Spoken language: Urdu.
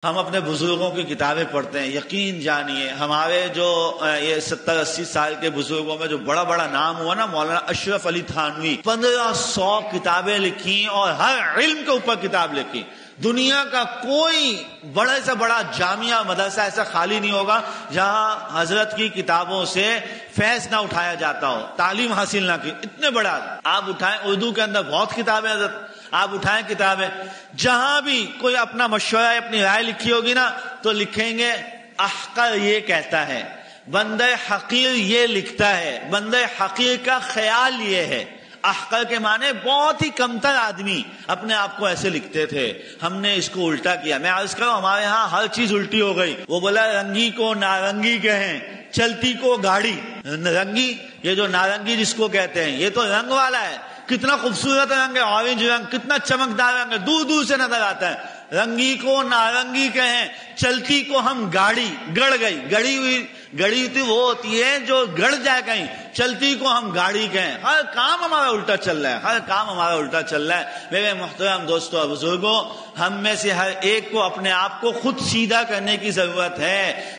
ہم اپنے بزرگوں کی کتابیں پڑھتے ہیں، یقین جانیے ہمارے جو یہ 70-80 سال کے بزرگوں میں جو بڑا بڑا نام ہوا نا، مولانا اشرف علی تھانوی، 1500 کتابیں لکھی اور ہر علم کے اوپر کتاب لکھی۔ دنیا کا کوئی بڑے سے بڑا جامعہ مدرسہ ایسا خالی نہیں ہوگا جہاں حضرت کی کتابوں سے فیض نہ اٹھایا جاتا ہو، تعلیم حاصل نہ کی۔ اتنے بڑا آپ اٹھائیں، اردو کے اندر بہت کتابیں حضرت، آپ اٹھائیں کتابیں، جہاں بھی کوئی اپنا مشورہ اپنی رائے لکھی ہوگی نا تو لکھیں گے احقر یہ کہتا ہے، بندہ حقیر یہ لکھتا ہے، بندہ حقیر کا خیال یہ ہے۔ احقر کے معنی بہت ہی کمتر آدمی اپنے آپ کو ایسے لکھتے تھے، ہم نے اس کو الٹا کیا۔ میں عرض کروں ہمارے ہاں ہر چیز الٹی ہو گئی۔ وہ بولا رنگی کو نارنگی کہیں، چلتی کو گاڑی۔ رنگی، یہ جو نارنگی جس کو کہتے ہیں، یہ تو رنگ والا ہے، کتنا خوبصورت رنگ ہے، آرنج رنگ، کتنا چمکدار رنگ ہے، دور دور سے نظر آتا ہے۔ رنگی کو نارنگی کہیں، چلتی کو ہم گاڑی، گڑ گئی، گڑی ہوتی وہ ہوتی ہے جو گڑ جائے کہیں، چلتی کو ہم گاڑی کہیں۔ ہر کام ہمارا الٹا چل رہا ہے، ہر کام ہمارا الٹا چل رہا ہے۔ میرے محترم دوستو اور بزرگوں، ہم میں سے ہر ایک کو اپنے آپ کو خود سیدھا کرنے کی ضرورت ہے۔